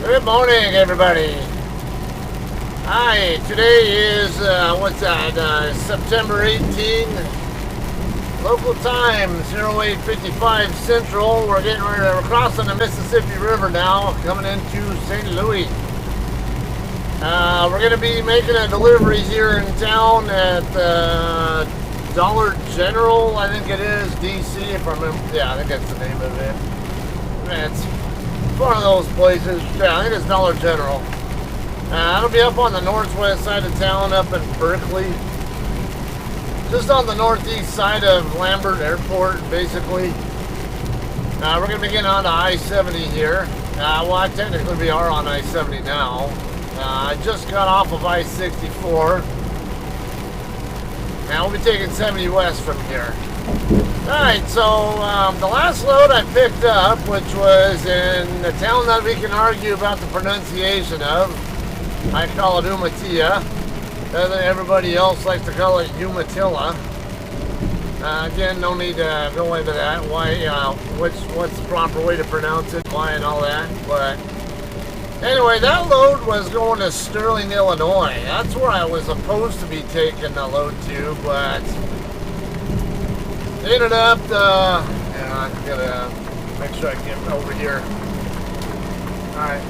Good morning, everybody. Hi, today is, September 18, local time, 08:55 Central. We're crossing the Mississippi River now, coming into St. Louis. We're going to be making a delivery here in town at Dollar General, I think it is, DC, if I remember. Yeah, I think that's the name of it. It's one of those places. Yeah, I think it's Dollar General. It'll be up on the northwest side of town, up in Berkeley. Just on the northeast side of Lambert Airport, basically. We're going to be getting on to I-70 here. Well, technically we are on I-70 now. I just got off of I-64. Now we'll be taking 70 west from here. Alright, so the last load I picked up, which was in the town that we can argue about the pronunciation of, I call it Umatilla. Everybody else likes to call it Umatilla. Again, no need to go into that. Why? What's the proper way to pronounce it? Why and all that. But anyway, that load was going to Sterling, Illinois. That's where I was supposed to be taking the load to, but ended up. I gotta make sure I get over here. All right.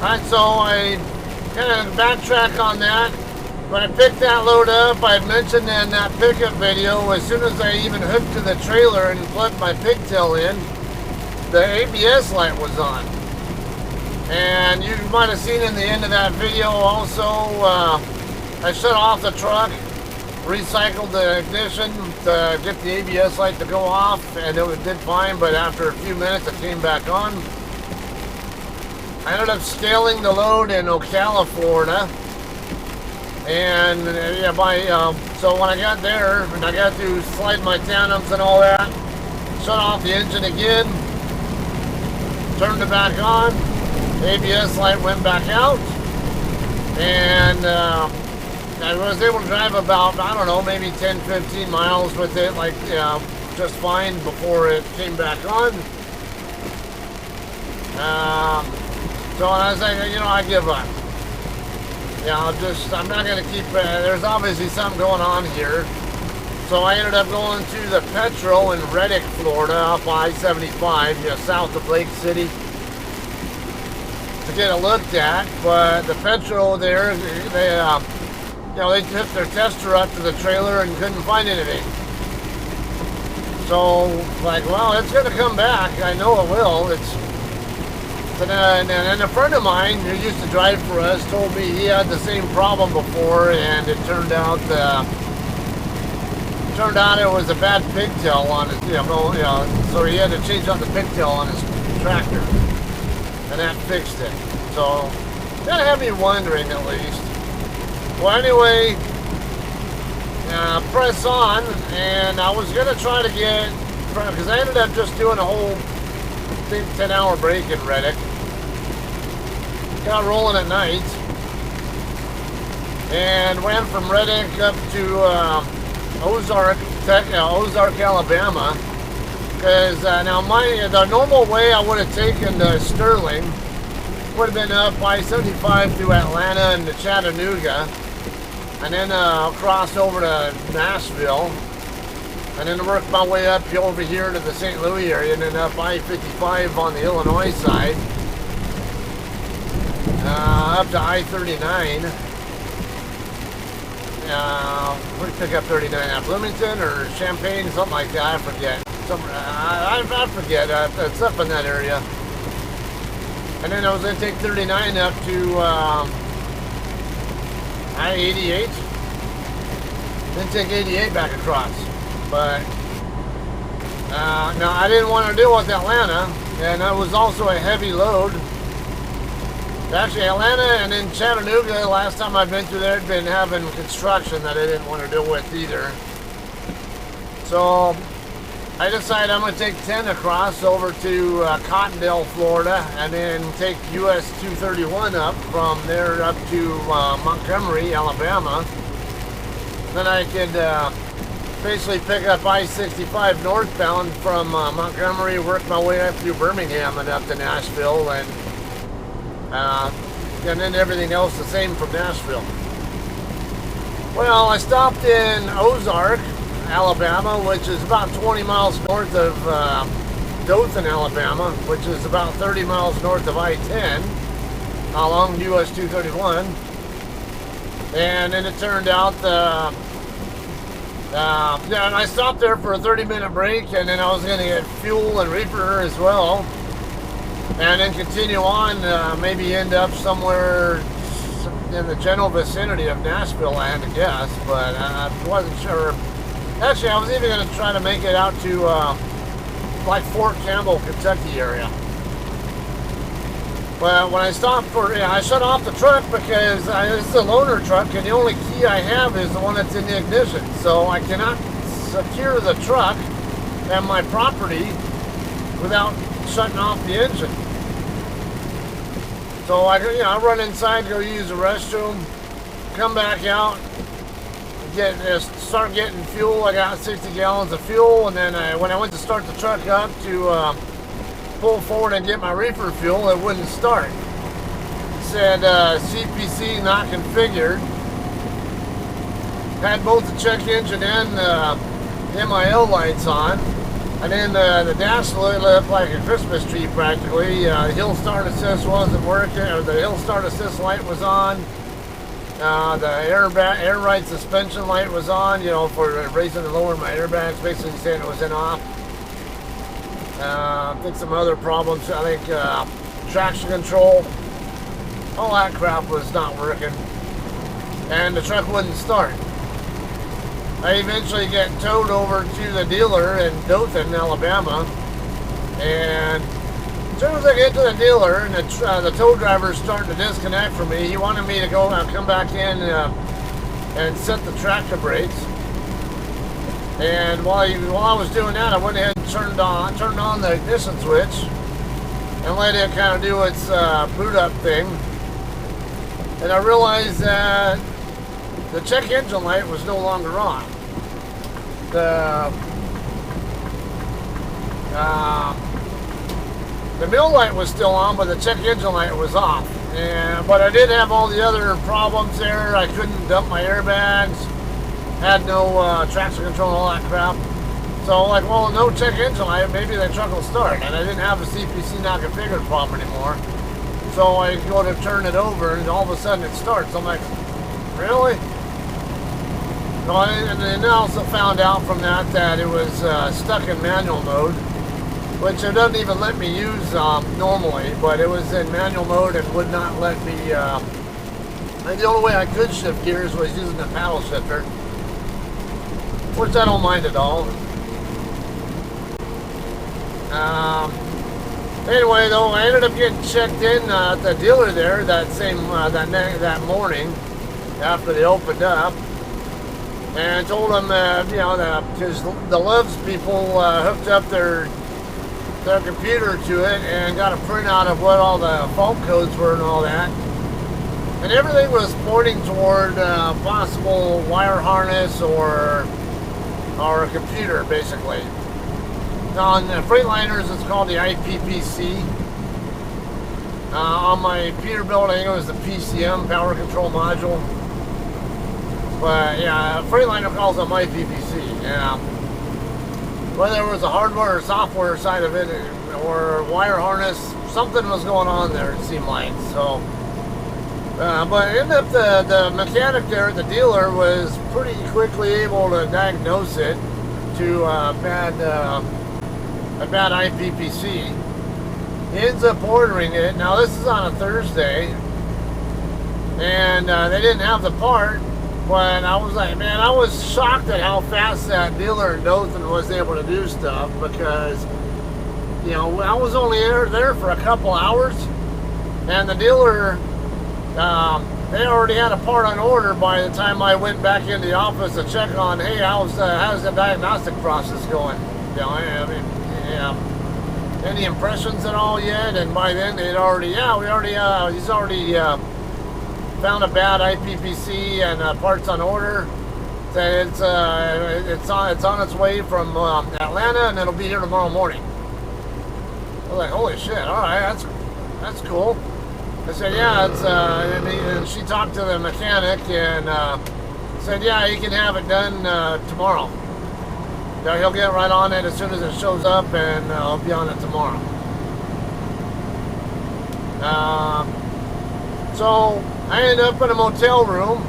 Alright, so I kind of backtrack on that. When I picked that load up, I had mentioned in that pickup video, as soon as I even hooked to the trailer and plugged my pigtail in, the ABS light was on. And you might have seen in the end of that video also, I shut off the truck, recycled the ignition to get the ABS light to go off, and it did fine, but after a few minutes it came back on. I ended up scaling the load in Ocala, Florida, and so when I got there and I got to slide my tandems and all that, shut off the engine again, turned it back on, the ABS light went back out, and I was able to drive about, I don't know, maybe 10-15 miles with it, like just fine before it came back on. So I was like, I give up. I'm not going to keep, there's obviously something going on here. So I ended up going to the Petrol in Reddick, Florida, up I-75, south of Lake City, to get it looked at. But the Petrol there, they took their tester up to the trailer and couldn't find anything. So, like, well, it's going to come back. I know it will. And a friend of mine who used to drive for us told me he had the same problem before, and it turned out it was a bad pigtail on his, so he had to change out the pigtail on his tractor, and that fixed it. So that had me wondering at least. Well, anyway, press on, and I was gonna try to get, because I ended up just doing a whole 10-hour break in Reddick. Got rolling at night and went from Reddick up to Ozark, Alabama. Because now the normal way I would have taken to Sterling would have been up I-75 through Atlanta and to Chattanooga, and then crossed over to Nashville, and then worked my way up over here to the St. Louis area, and then up I-55 on the Illinois side. Up to I-39. Where did you pick up 39 at? Bloomington or Champaign, something like that. I forget. I forget. It's up in that area. And then I was going to take 39 up to I-88. Then take 88 back across. But now I didn't want to deal with Atlanta, and that was also a heavy load. Actually, Atlanta and then Chattanooga, last time I've been through there, had been having construction that I didn't want to deal with either. So I decided I'm going to take 10 across over to Cottondale, Florida, and then take US 231 up from there up to Montgomery, Alabama. Then I could basically pick up I-65 northbound from Montgomery, work my way up through Birmingham and up to Nashville, and then everything else the same from Nashville. Well, I stopped in Ozark, Alabama, which is about 20 miles north of Dothan, Alabama, which is about 30 miles north of I-10 along US 231. And then it turned out yeah, and I stopped there for a 30-minute break, and then I was going to get fuel and reefer as well, and then continue on, maybe end up somewhere in the general vicinity of Nashville, I had to guess, but I wasn't sure. Actually, I was even going to try to make it out to like Fort Campbell, Kentucky area. Well, when I stopped for, I shut off the truck because this is a loaner truck, and the only key I have is the one that's in the ignition. So I cannot secure the truck and my property without shutting off the engine. So I run inside, go use the restroom, come back out, start getting fuel. I got 60 gallons of fuel, and then when I went to start the truck up to pull forward and get my reefer fuel, it wouldn't start. It said CPC not configured. Had both the check engine and MIL lights on, and then the dash lit up like a Christmas tree practically. Hill start assist wasn't working, or the hill start assist light was on. The air ride suspension light was on, for raising and lowering my airbags, basically saying it was in off. I think some other problems, I think traction control, all that crap was not working, and the truck wouldn't start. I eventually get towed over to the dealer in Dothan, Alabama, and as soon as I get to the dealer and the tow driver's starting to disconnect from me, he wanted me to come back in and set the tractor brakes. And while I was doing that, I went ahead and turned on the ignition switch and let it kind of do its boot up thing. And I realized that the check engine light was no longer on. The mill light was still on, but the check engine light was off. But I did have all the other problems there. I couldn't dump my airbags. Had no traction control and all that crap. So like, well, no check engine light, maybe the truck will start. And I didn't have the CPC not configured problem anymore. So I go to turn it over, and all of a sudden it starts. I'm like, really? So and then I also found out from that it was stuck in manual mode, which it doesn't even let me use normally, but it was in manual mode and would not let me, and the only way I could shift gears was using the paddle shifter, which I don't mind at all. Anyway, though, I ended up getting checked in at the dealer there that that morning after they opened up, and told them because the Loves people hooked up their computer to it and got a printout of what all the fault codes were and all that, and everything was pointing toward possible wire harness or a computer, basically. On the Freightliners, it's called the IPPC. On my Peterbilt, I think it was the PCM, Power Control Module. But yeah, Freightliner calls them IPPC. Yeah. Whether it was a hardware or software side of it, or wire harness, something was going on there, it seemed like. So, but ended up the mechanic there at the dealer was pretty quickly able to diagnose it to a bad IPPC. He ends up ordering it. Now this is on a Thursday, and they didn't have the part. But I was like, man, I was shocked at how fast that dealer in Dothan was able to do stuff, because I was only there for a couple hours, and the dealer, they already had a part on order by the time I went back in the office to check on, hey, how's the diagnostic process going? Any impressions at all yet? And by then he's already found a bad IPPC and parts on order. Said it's on its way from Atlanta, and it'll be here tomorrow morning. I was like, holy shit! All right, that's cool. I said, yeah, it's and she talked to the mechanic and said, yeah, he can have it done tomorrow. Yeah, he'll get right on it as soon as it shows up, and I'll be on it tomorrow. So I ended up in a motel room,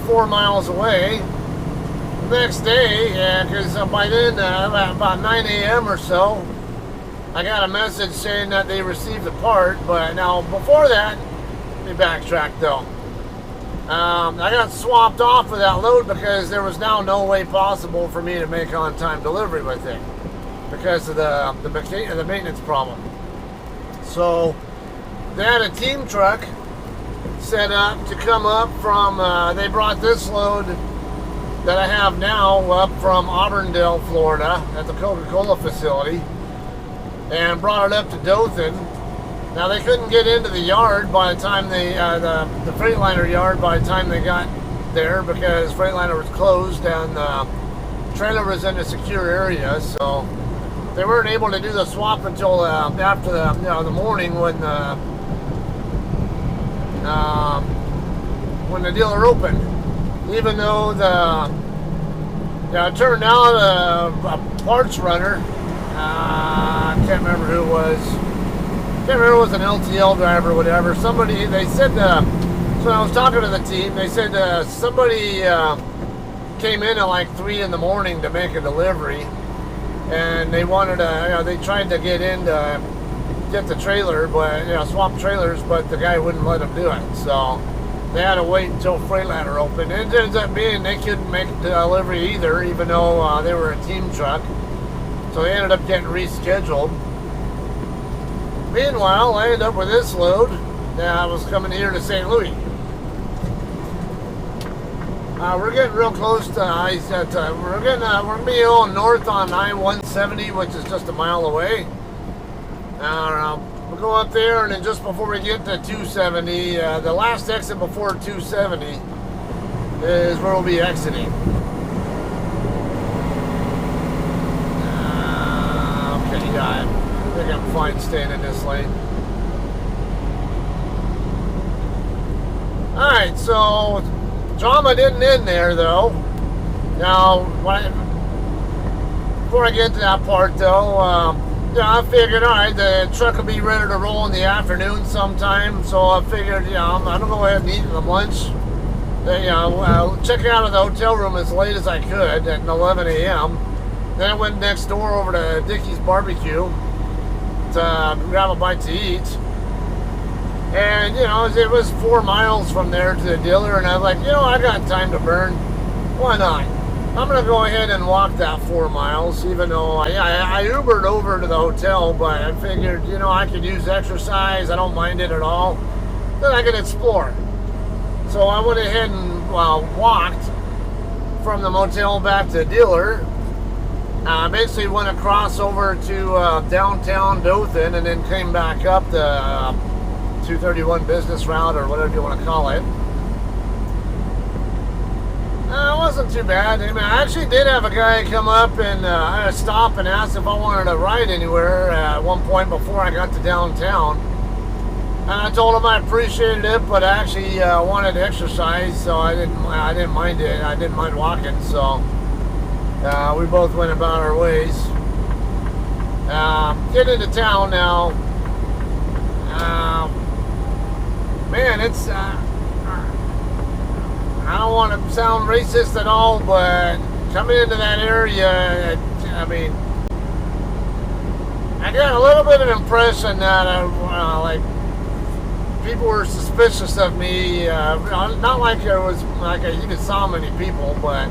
4 miles away. The next day, because by then, about 9 a.m. or so, I got a message saying that they received the part. But now, before that, let me backtrack though. I got swapped off of that load because there was now no way possible for me to make on-time delivery with it because of the maintenance problem. So they had a team truck set up to come up from, they brought this load that I have now up from Auburndale, Florida at the Coca-Cola facility and brought it up to Dothan. Now they couldn't get into the yard by the time the Freightliner yard by the time they got there because Freightliner was closed and the trailer was in a secure area, so they weren't able to do the swap until after the morning when the dealer opened. Even though it turned out a parts runner, I can't remember who it was. I can't remember if it was an LTL driver or whatever. Somebody, they said, so I was talking to the team, they said somebody came in at like 3 in the morning to make a delivery, and they wanted to, they tried to get in to get the trailer, but, swap trailers, but the guy wouldn't let them do it, so they had to wait until Freightliner opened. It ends up being they couldn't make the delivery either, even though they were a team truck, so they ended up getting rescheduled. Meanwhile, I ended up with this load that I was coming here to St. Louis. We're getting real close to we're gonna be going north on I-170, which is just a mile away. We'll go up there, and then just before we get to 270, the last exit before 270 is where we'll be exiting. Okay, yeah. I think I'm fine staying in this lane. Alright, so drama didn't end there though. Now, before I get to that part though, I figured, alright, the truck will be ready to roll in the afternoon sometime, so I figured, I'm going to go ahead and eat them lunch. Check out of the hotel room as late as I could at 11 a.m. Then I went next door over to Dickie's Barbecue to grab a bite to eat, and it was 4 miles from there to the dealer, and I was like, I got time to burn, why not? I'm gonna go ahead and walk that 4 miles, even though I Ubered over to the hotel, but I figured I could use exercise, I don't mind it at all, then I could explore. So I went ahead and walked from the motel back to the dealer. Basically went across over to downtown Dothan and then came back up the 231 business route or whatever you want to call it. It wasn't too bad. I mean, I actually did have a guy come up and stop and ask if I wanted to ride anywhere at one point before I got to downtown. And I told him I appreciated it, but I actually wanted to exercise, so I didn't mind it. I didn't mind walking, so we both went about our ways. Getting into town now. Man, it's I don't want to sound racist at all, but coming into that area, I mean, I got a little bit of impression that like people were suspicious of me. Not like there was like I even saw many people, but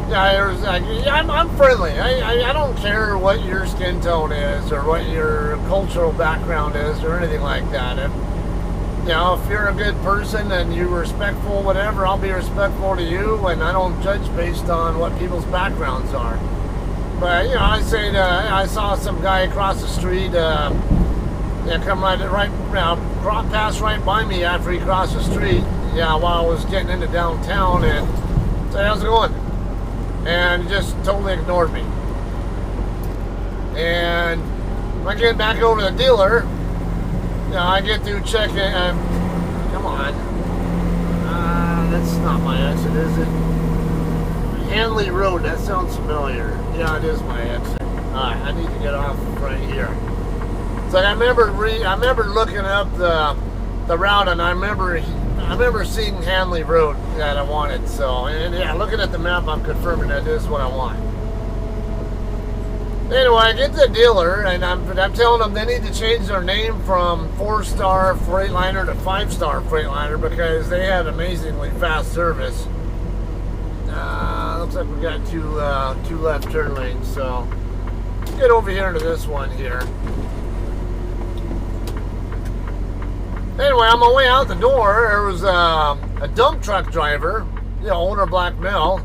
yeah, there was like, I'm friendly. I don't care what your skin tone is or what your cultural background is or anything like that. If you're a good person and you're respectful, whatever, I'll be respectful to you, and I don't judge based on what people's backgrounds are. But I say I saw some guy across the street, come pass right by me after he crossed the street, yeah, while I was getting into downtown and said, how's it going? And just totally ignored me. And when I get back over to the dealer, you know, I get through checking. Come on. That's not my exit, is it? Hanley Road, that sounds familiar. Yeah, it is my exit. Alright, I need to get off right here. It's like I remember looking up the route, and I remember seeing Hanley Road that I wanted. So, and yeah, looking at the map, I'm confirming that is what I want. Anyway, I get to the dealer, and I'm telling them they need to change their name from 4-star Freightliner to 5-star Freightliner because they had amazingly fast service. Looks like we got two left turn lanes, so let's get over here into this one here. Anyway, on my way out the door, there was a dump truck driver, you know, owner black male.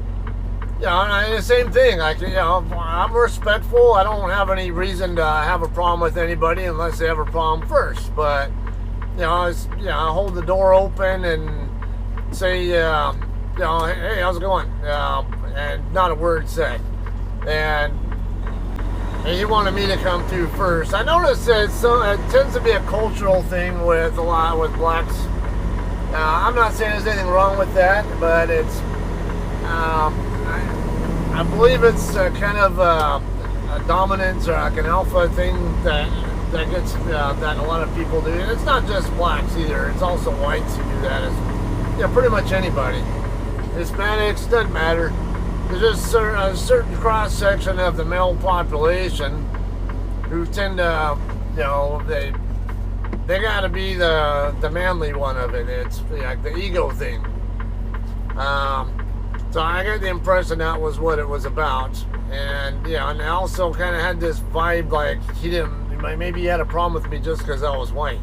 You know, and the same thing. Like, you know, I'm respectful. I don't have any reason to have a problem with anybody unless they have a problem first. But you know, I hold the door open and say, you know, hey, how's it going? And not a word said. And he wanted me to come through first. I noticed that it tends to be a cultural thing with blacks. I'm not saying there's anything wrong with that, but it's. I believe it's kind of a dominance or like an alpha thing that gets that a lot of people do, and it's not just blacks either. It's also whites who do that. It's, yeah, pretty much anybody. Hispanics, doesn't matter. There's just a certain cross section of the male population who tend to, you know, they got to be the manly one of it. It's like the ego thing. So I got the impression that was what it was about. And yeah, and I also kind of had this vibe like maybe he had a problem with me just because I was white.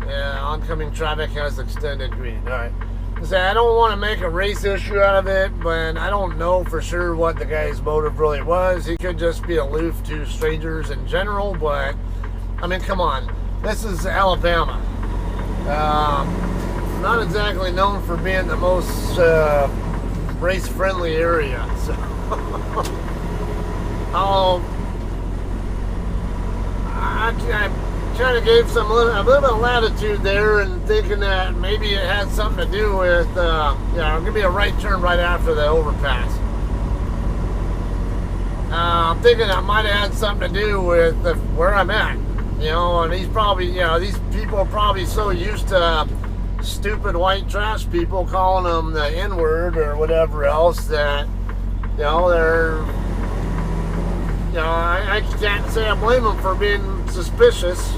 Yeah, oncoming traffic has extended green. All right. So I don't want to make a race issue out of it, but I don't know for sure what the guy's motive really was. He could just be aloof to strangers in general, but I mean, come on. This is Alabama. Not exactly known for being the most race-friendly area. So, I kind of gave a little bit of latitude there, and thinking that maybe it had something to do with, give me a right turn right after the overpass. I'm thinking that might have had something to do with where I'm at, you know, and he's probably, you know, these people are probably so used to stupid white trash people calling them the N-word or whatever else that, you know, they're, you know, I can't say I blame them for being suspicious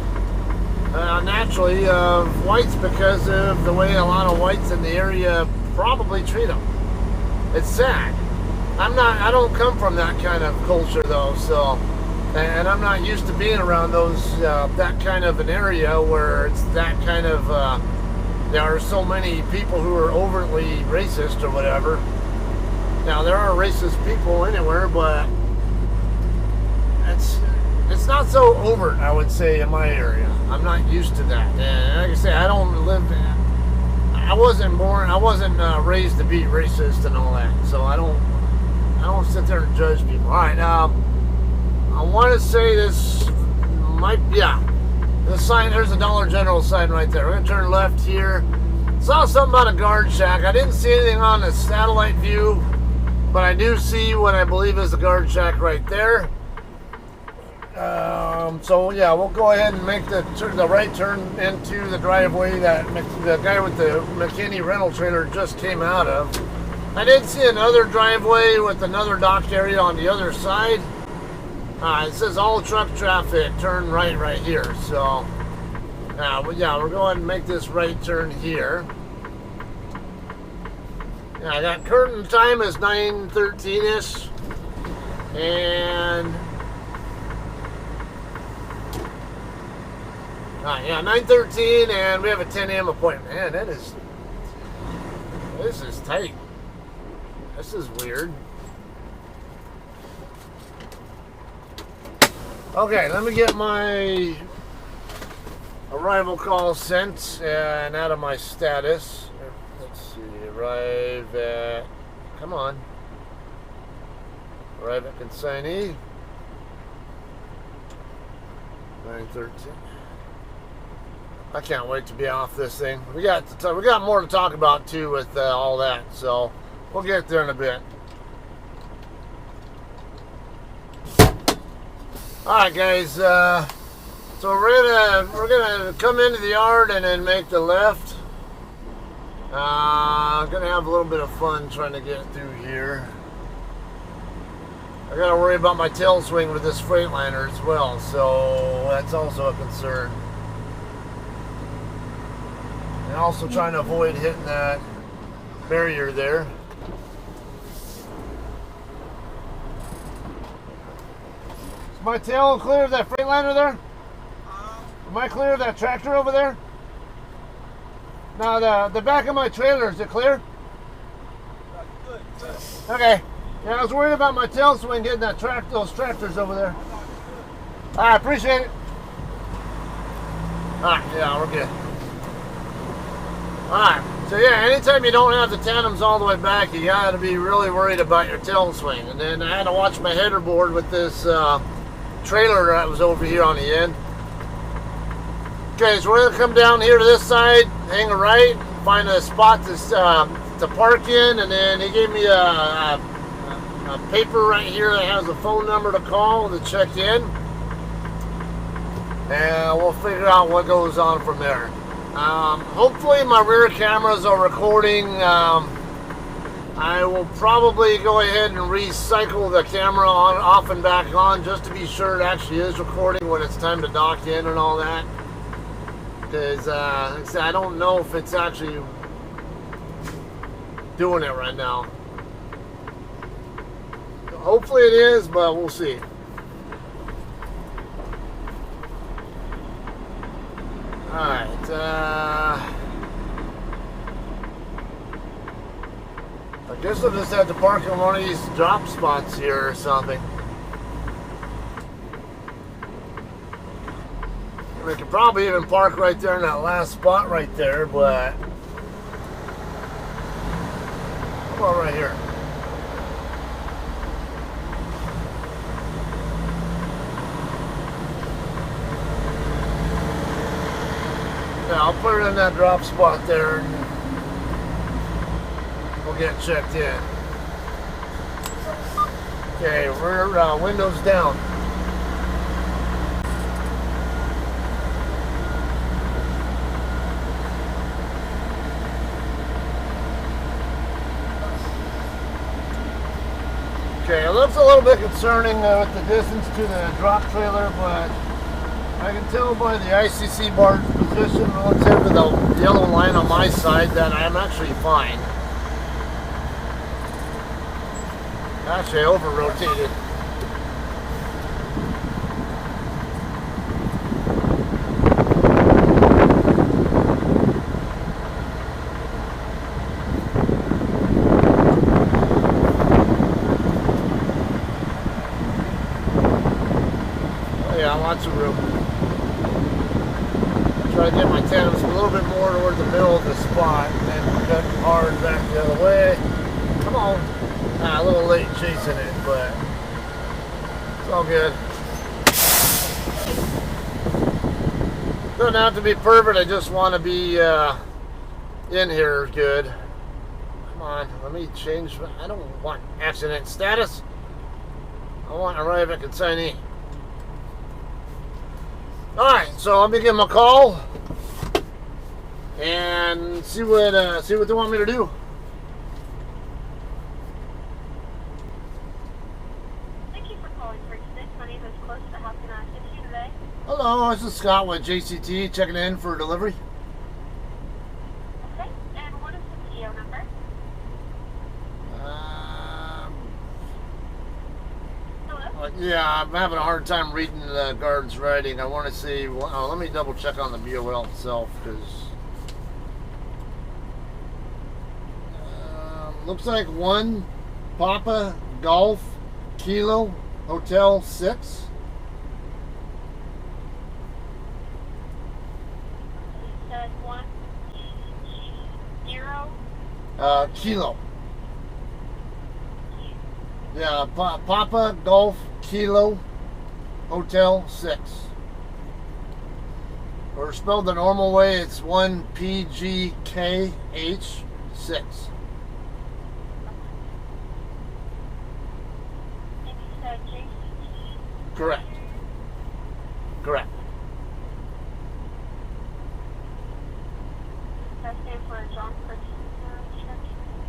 naturally of whites because of the way a lot of whites in the area probably treat them. It's sad. I don't come from that kind of culture though, so, and I'm not used to being around those, that kind of an area where it's that kind of, there are so many people who are overtly racist or whatever. Now, there are racist people anywhere, but it's not so overt, I would say, in my area. I'm not used to that. And like I say, I wasn't raised to be racist and all that. So I don't sit there and judge people. All right, I want to say this the sign, there's a Dollar General sign right there. We're going to turn left here. Saw something about a guard shack. I didn't see anything on the satellite view, but I do see what I believe is the guard shack right there. So yeah, we'll go ahead and make the right turn into the driveway that the guy with the McKinney rental trailer just came out of. I did see another driveway with another dock area on the other side. It says all truck traffic, turn right here. So, yeah, we're going to make this right turn here. Yeah, I got curtain time is 9:13ish, and yeah, 9:13, and we have a 10 a.m. appointment. Man, this is tight. This is weird. Okay, let me get my Arrival call sent and out of my status. Let's see, arrive at, come on. Arrive at consignee. 9:13. I can't wait to be off this thing. We got more to talk about too with all that, so we'll get there in a bit. All right, guys. So we're gonna come into the yard and then make the left. I'm gonna have a little bit of fun trying to get through here. I gotta worry about my tail swing with this Freightliner as well, so that's also a concern. And also trying to avoid hitting that barrier there. Is my tail clear of that Freightliner there? Am I clear of that tractor over there? No, the back of my trailer, is it clear? Good. Okay. Yeah, I was worried about my tail swing getting that those tractors over there. I appreciate it. Alright, yeah, we're good. Alright, so yeah, anytime you don't have the tandems all the way back, you gotta be really worried about your tail swing. And then I had to watch my header board with this trailer that was over here on the end. Okay, so we're gonna come down here to this side, hang a right, find a spot to park in, and then he gave me a paper right here that has a phone number to call to check in, and we'll figure out what goes on from there. Hopefully my rear cameras are recording. I will probably go ahead and recycle the camera on, off and back on, just to be sure it actually is recording when it's time to dock in and all that. Because I don't know if it's actually doing it right now. Hopefully it is, but we'll see. Alright, I guess I'll just have to park in one of these drop spots here or something. We could probably even park right there in that last spot right there, but how about right here? Yeah, I'll put it in that drop spot there and we'll get checked in. Okay, rear windows down. Okay, it looks a little bit concerning with the distance to the drop trailer, but I can tell by the ICC bar's position relative to the yellow line on my side that I'm actually fine. Actually, I over-rotated. Oh yeah, lots of room. Try to get my tandems a little bit more toward the middle of the spot and then cut hard back the other way. Come on. A little late chasing it, but it's all good. Doesn't have to be perfect, I just want to be in here good. Come on, let me change. I don't want accident status. I want arrive at consignee. Alright, so let me give them a call and see what they want me to do. Hello, this is Scott with JCT checking in for delivery. Okay, and what is the PO number? Hello? Yeah, I'm having a hard time reading the guard's writing. I want to see, let me double check on the BOL itself, because looks like 1 Papa Golf Kilo Hotel 6. Kilo. Yeah, Papa Golf Kilo Hotel 6. Or spelled the normal way, it's 1PGKH 6. And you said JCT? Correct. Correct. That stands for John Christopher Church.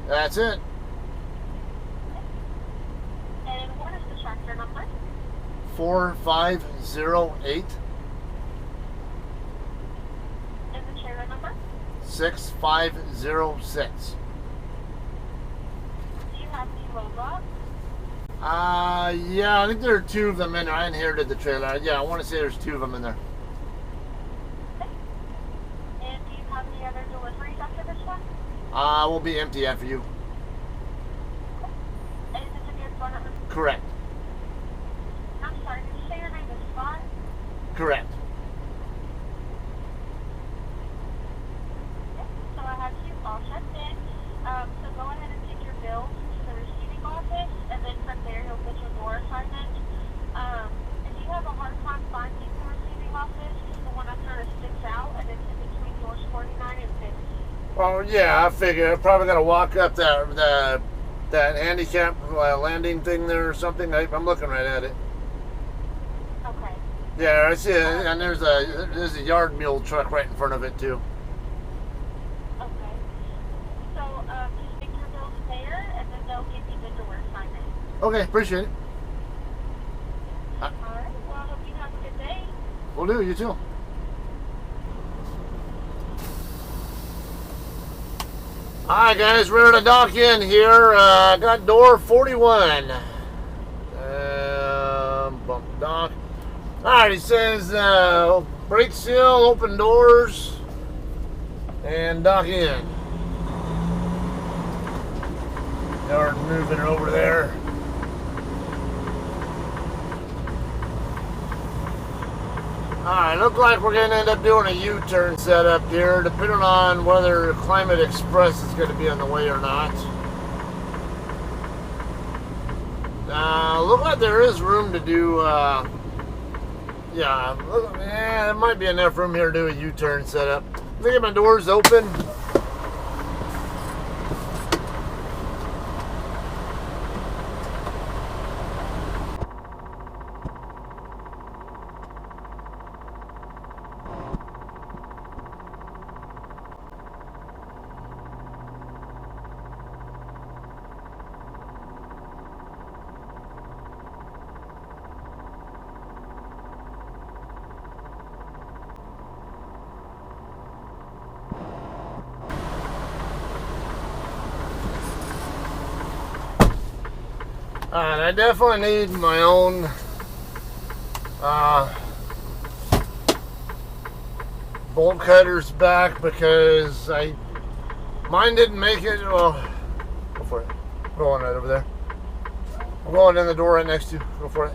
That's it. And what is the tractor number? 4508 And the trailer number? 6506. Do you have the load log? Yeah, I think there are 2 of them in there. I inherited the trailer. Yeah, I want to say there's 2 of them in there. Okay. And do you have any other deliveries after this one? We'll be empty after you. And is this a good phone number? Correct. I'm sorry, did you say your name is Scott? Correct. Okay. So I have you all checked in. So go ahead and take your bills to the receiving office, and then from there you'll get your door assignment. If you have a hard time finding the receiving office, the one that kind of sticks out, and it's in between doors 49 and 50. Oh yeah, I figure I probably got to walk up that handicap landing thing there or something. I'm looking right at it. Okay. Yeah, I see it, and there's a yard mule truck right in front of it too. Okay. So just make your bills there, and then they'll give you the door assignment. Okay, appreciate it. All right. Well, I hope you have a good day. Will do. You too. Alright guys, we're gonna dock in here. Got door 41. Bump dock. Alright, it says brake seal, open doors, and dock in. Yard moving over there. Alright, look like we're going to end up doing a U-turn setup here, depending on whether Climate Express is going to be on the way or not. Look like there is room to do, there might be enough room here to do a U-turn setup. Let me get my doors open. Alright, I definitely need my own bolt cutters back because mine didn't make it. Well, go for it. Go on right over there. I'm going in the door right next to you. Go for it.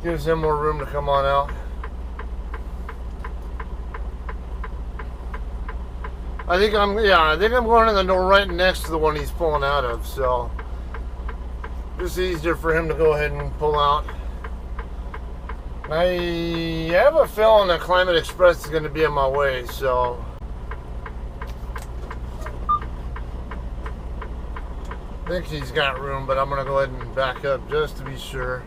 Gives him more room to come on out. I think I'm going in the door right next to the one he's pulling out of, so just easier for him to go ahead and pull out. I have a feeling that Climate Express is going to be on my way, so I think he's got room, but I'm going to go ahead and back up just to be sure.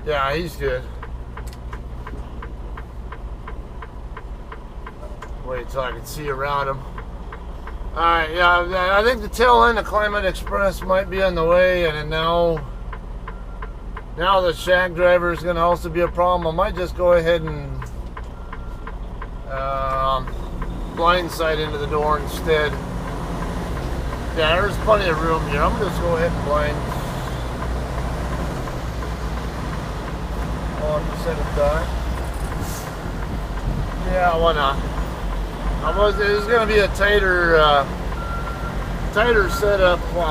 Yeah, he's good. Wait till I can see around him. Alright, yeah, I think the tail end of Climate Express might be on the way, and then now the shack driver is going to also be a problem. I might just go ahead and blindside into the door instead. Yeah, there's plenty of room here. I'm going to just go ahead and blind. On set of that. Yeah, why not? It was going to be a tighter setup for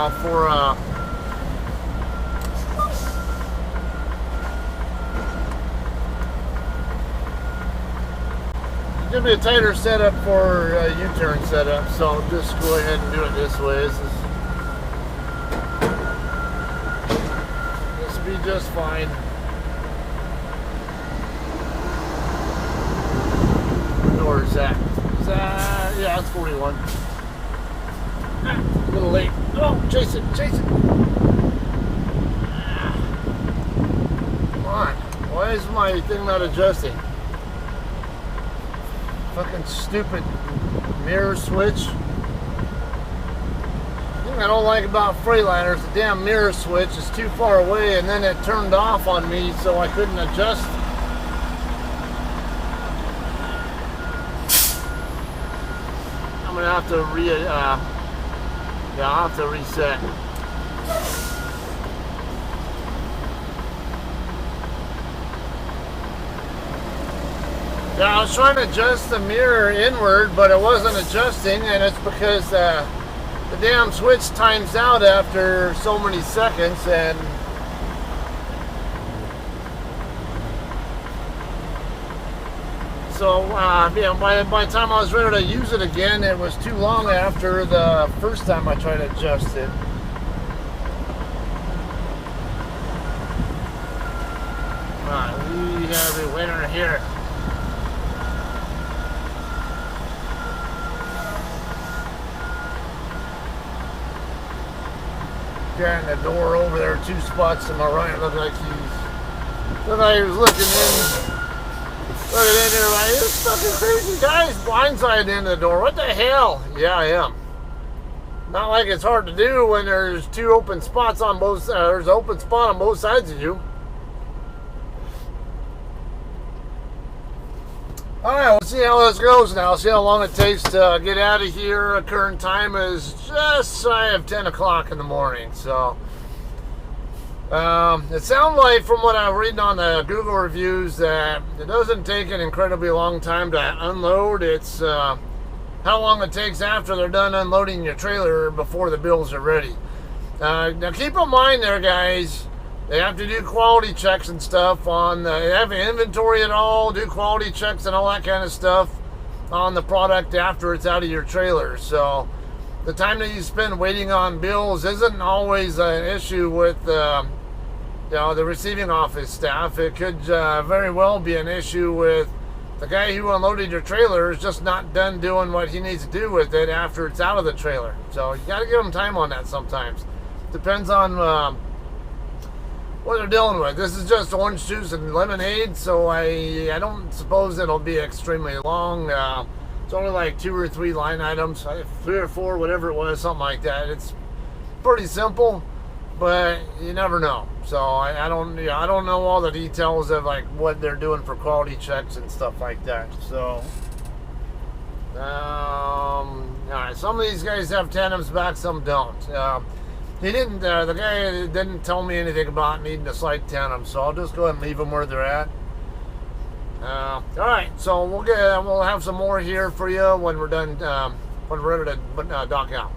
should be a tighter setup for U-turn setup, so I'll just go ahead and do it this way. This will be just fine. Or is that? Yeah, it's 41. A little late. Oh, chase it, chase it. Come on. Why is my thing not adjusting? Fucking stupid mirror switch. The thing I don't like about Freightliners, the damn mirror switch is too far away, and then it turned off on me, so I couldn't adjust. I'm gonna have to I'll have to reset. Yeah, I was trying to adjust the mirror inward, but it wasn't adjusting, and it's because the damn switch times out after so many seconds, and so yeah, by the time I was ready to use it again, it was too long after the first time I tried to adjust it. Alright, we have a winner here. Got the door over there, 2 spots to my right. Looked like he was looking in. Looking in there like, this fucking crazy guy's blindsided into the door. What the hell? Yeah, I am. Not like it's hard to do when there's 2 open spots on both. There's an open spot on both sides of you. Alright, we'll see how this goes now. See how long it takes to get out of here. The current time is just shy of 10 o'clock in the morning. So, it sounds like from what I'm reading on the Google reviews that it doesn't take an incredibly long time to unload. It's how long it takes after they're done unloading your trailer before the bills are ready. Now keep in mind there, guys, they have to do quality checks and stuff on they have inventory and all, do quality checks and all that kind of stuff on the product after it's out of your trailer. So the time that you spend waiting on bills isn't always an issue with the receiving office staff. It could very well be an issue with the guy who unloaded your trailer is just not done doing what he needs to do with it after it's out of the trailer. So you got to give them time on that sometimes. Depends on what they're dealing with. This is just orange juice and lemonade, so I don't suppose it'll be extremely long. It's only like 2 or 3 line items, 3 or 4, whatever it was, something like that. It's pretty simple, but you never know. So I don't know all the details of like what they're doing for quality checks and stuff like that. So all right, some of these guys have tandems back, some don't. He didn't. The guy didn't tell me anything about needing a slight tandem, so I'll just go ahead and leave them where they're at. All right, so we'll have some more here for you when we're done. When we're ready to dock out.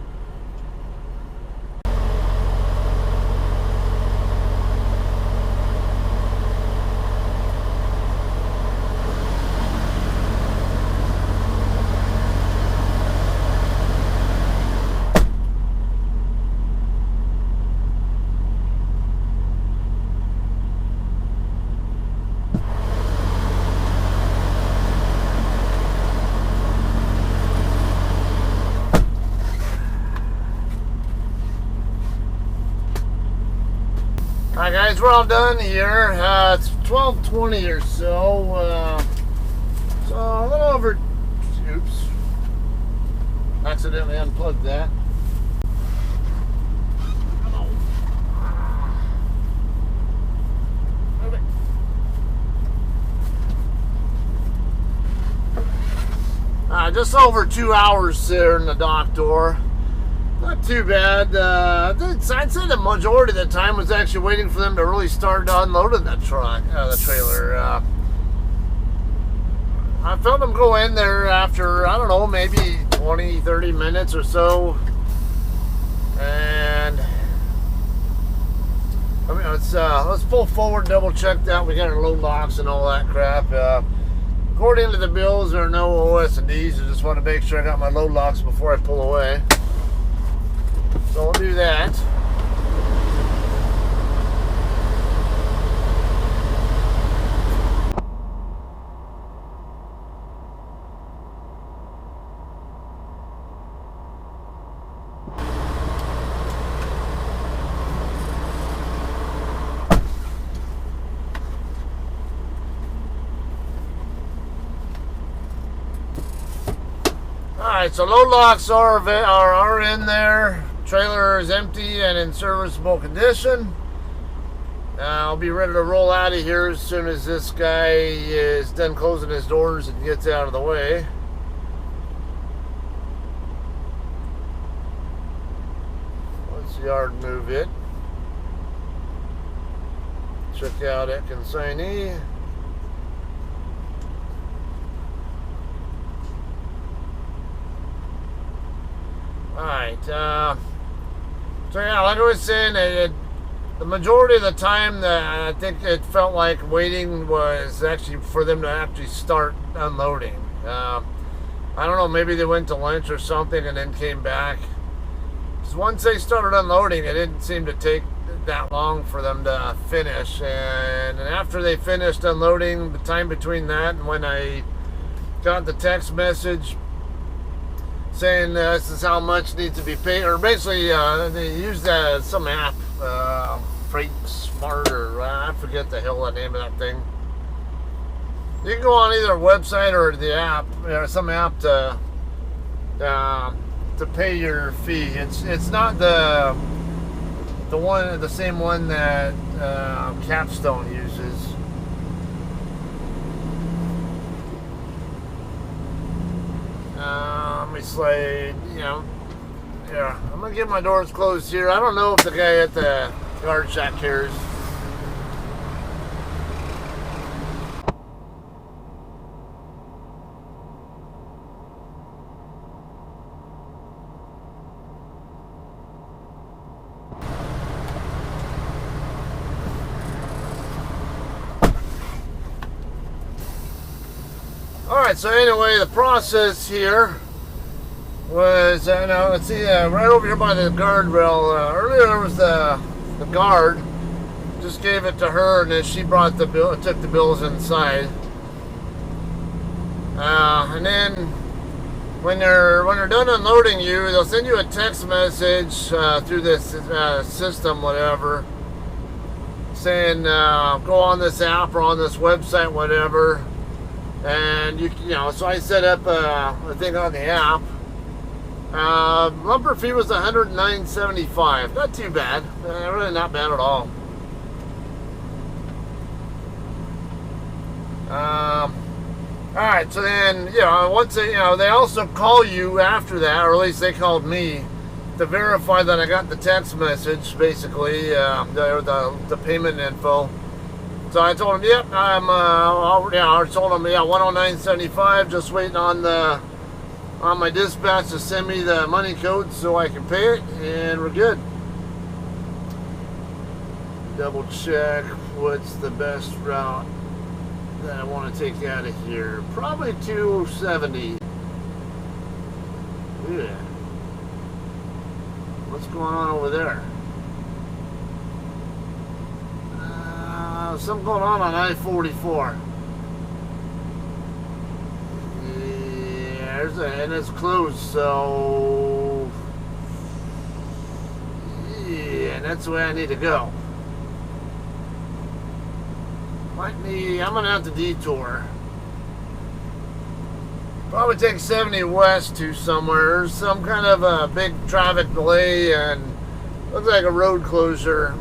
Alright guys, we're all done here. It's 12:20 or so. So a little over. Oops. Accidentally unplugged that. Just over 2 hours there in the dock door. Not too bad. I'd say the majority of the time was actually waiting for them to really start unloading that truck, the trailer. I felt them go in there after, I don't know, maybe 20, 30 minutes or so. And I mean, let's pull forward, double check that. We got our load locks and all that crap. According to the bills, there are no OS&Ds. I just want to make sure I got my load locks before I pull away. So I'll do that. Alright, so load locks are in there. Trailer is empty and in serviceable condition. I'll be ready to roll out of here as soon as this guy is done closing his doors and gets out of the way. Let's yard move it. Check out that consignee. Alright, so yeah, like I was saying, the majority of the time I think it felt like waiting was actually for them to actually start unloading. I don't know, maybe they went to lunch or something and then came back. Because once they started unloading, it didn't seem to take that long for them to finish. And after they finished unloading, the time between that and when I got the text message saying this is how much needs to be paid, or basically they used some app, Freight Smart, or I forget the hell the name of that thing. You can go on either website or the app, or some app to pay your fee. It's not the same one that Capstone uses. Let me slide, yeah, I'm gonna get my doors closed here. I don't know if the guy at the guard shack cares. Alright, so anyway, the process here was, now let's see, right over here by the guardrail. Earlier there was the guard, just gave it to her, and then she brought the bill, took the bills inside. And then when they're done unloading you, they'll send you a text message through this system, whatever, saying go on this app or on this website, whatever. And you know, so I set up a thing on the app. Lumber fee was $109.75. Not too bad. Really not bad at all. Alright, so then, once they, they also call you after that, or at least they called me to verify that I got the text message, basically, the payment info. So I told him, yep, I told him, yeah, $109.75, just waiting on my dispatch to send me the money code so I can pay it, and we're good. Double check what's the best route that I want to take out of here. Probably 270. Yeah. What's going on over there? Something going on I-44. Yeah, and it's closed, so yeah, and that's the way I need to go. I'm gonna have to detour. Probably take 70 west to somewhere. There's some kind of a big traffic delay and looks like a road closure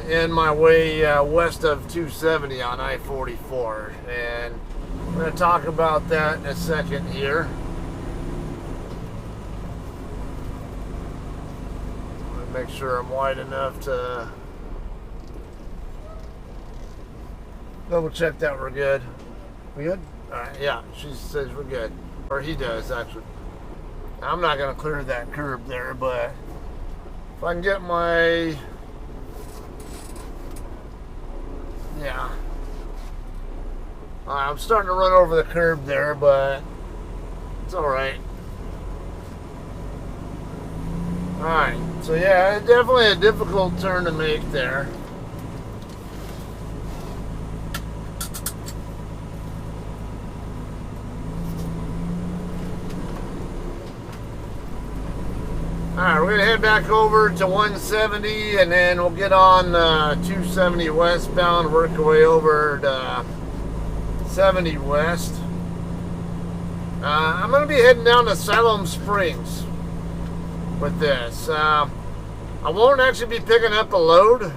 in my way west of 270 on I-44, and I'm going to talk about that in a second here. I'm going to make sure I'm wide enough to double check that we're good. We good? Alright, yeah, she says we're good. Or he does, actually. I'm not going to clear that curb there, but if I can get my... I'm starting to run over the curb there, but it's alright. Alright, so yeah, definitely a difficult turn to make there. Alright, we're going to head back over to 170 and then we'll get on 270 westbound, work our way over to 70 west. I'm going to be heading down to Siloam Springs with this. I won't actually be picking up a load.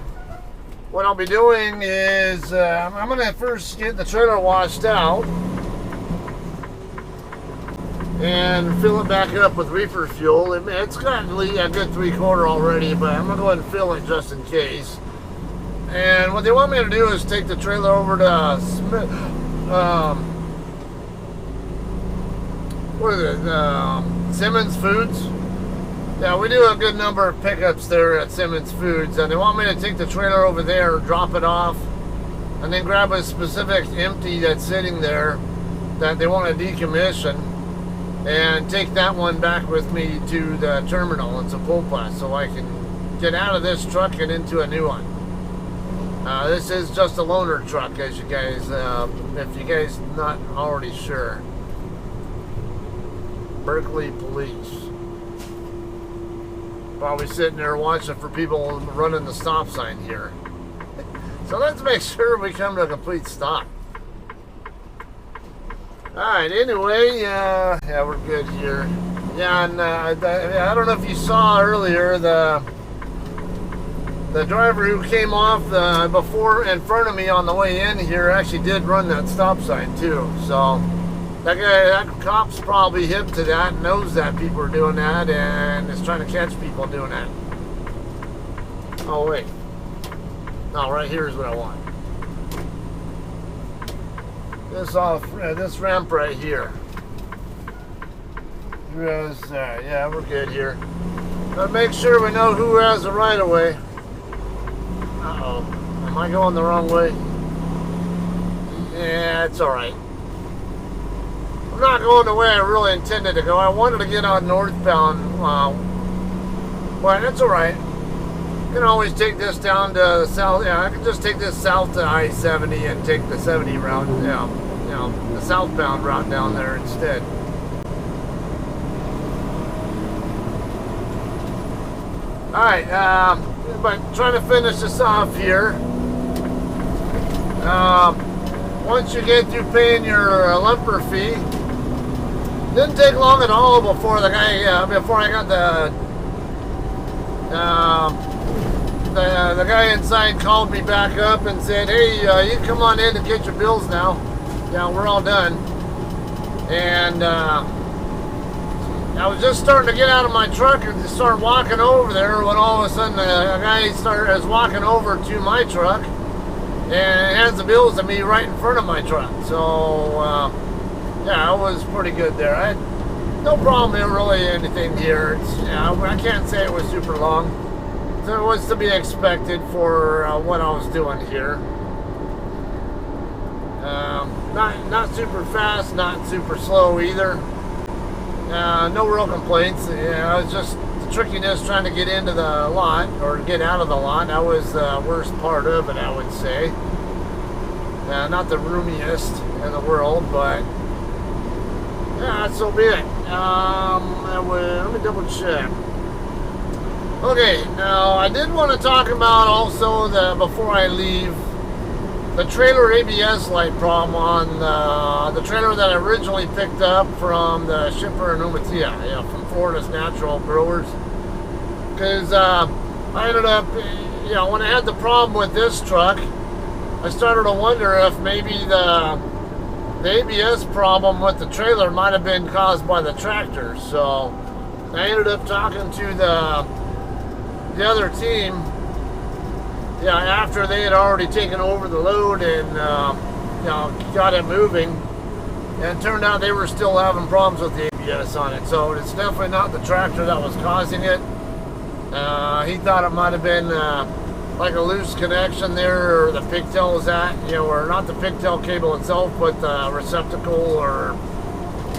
What I'll be doing is I'm going to first get the trailer washed out and fill it back up with reefer fuel. It's got a good 3/4 already, but I'm going to go ahead and fill it just in case. And what they want me to do is take the trailer over to what is it? Simmons Foods. Yeah, we do a good number of pickups there at Simmons Foods, and they want me to take the trailer over there, drop it off, and then grab a specific empty that's sitting there that they want to decommission, and take that one back with me to the terminal in Zapulpa so I can get out of this truck and into a new one. This is just a loaner truck, as you guys, if you guys not already sure. Berkeley Police. Probably sitting there watching for people running the stop sign here. So let's make sure we come to a complete stop. Alright, anyway, yeah, we're good here. Yeah, and I don't know if you saw earlier, the driver who came off before in front of me on the way in here actually did run that stop sign too. So that cop's probably hip to that, knows that people are doing that, and is trying to catch people doing that. Oh wait, no, right here is what I want. This ramp right here. Yeah, we're good here. But make sure we know who has the right of way. Uh-oh. Am I going the wrong way? Yeah, it's alright. I'm not going the way I really intended to go. I wanted to get on northbound. But it's alright. I can always take this down to the south. Yeah, I can just take this south to I-70 and take the 70 route. Yeah, you know, the southbound route down there instead. Alright, but trying to finish this off here. Once you get through paying your lumper fee, didn't take long at all before the guy, before I got the guy inside called me back up and said, hey, you can come on in and get your bills now. Yeah, we're all done. And I was just starting to get out of my truck and start walking over there when all of a sudden a guy was walking over to my truck and hands the bills to me right in front of my truck. So yeah, it was pretty good there. I had no problem in really anything here. I can't say it was super long. So it was to be expected for what I was doing here. Not super fast, not super slow either. No real complaints. Yeah, it was just the trickiness trying to get into the lot or get out of the lot. That was the worst part of it, I would say. Not the roomiest in the world, but yeah, so be it. Let me double check. Okay, now I did want to talk about also before I leave, the trailer ABS light problem on the trailer that I originally picked up from the shipper in Umatilla, from Florida's Natural Growers. Because I ended up, when I had the problem with this truck, I started to wonder if maybe the ABS problem with the trailer might have been caused by the tractor. So I ended up talking to the other team, after they had already taken over the load and got it moving, and it turned out they were still having problems with the ABS on it. So it's definitely not the tractor that was causing it. He thought it might have been like a loose connection there, or the pigtail is at, you know, or not the pigtail cable itself, but the receptacle or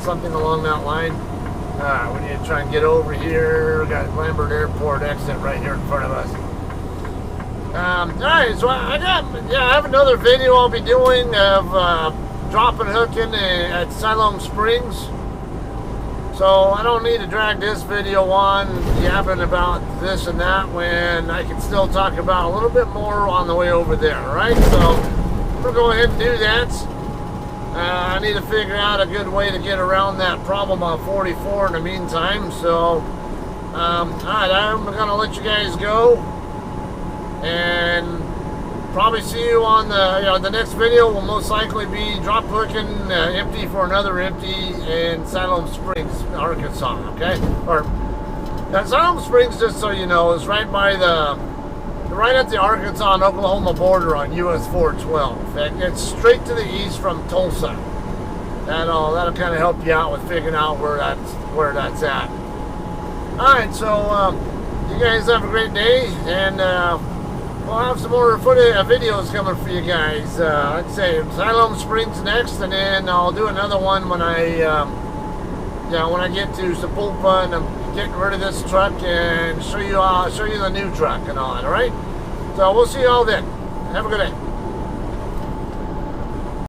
something along that line. We need to try and get over here. We got Lambert Airport exit right here in front of us. Alright, so I have another video I'll be doing of dropping hooking at Siloam Springs. So I don't need to drag this video on yapping about this and that when I can still talk about a little bit more on the way over there, right? So I'm going to go ahead and do that. I need to figure out a good way to get around that problem on 44 in the meantime. So, alright, I'm going to let you guys go. And probably see you on the next video. Will most likely be drop hooking empty for another empty in Siloam Springs, Arkansas. Okay, or Siloam Springs, just so you know, is right by right at the Arkansas and Oklahoma border on US 412. It's straight to the east from Tulsa. That'll kind of help you out with figuring out where that's at. All right, so you guys have a great day, and we'll have some more videos coming for you guys. I'd say Siloam Springs next, and then I'll do another one when I get to Sapulpa and I'm getting rid of this truck and show you the new truck and all that. All right. So we'll see you all then. Have a good day.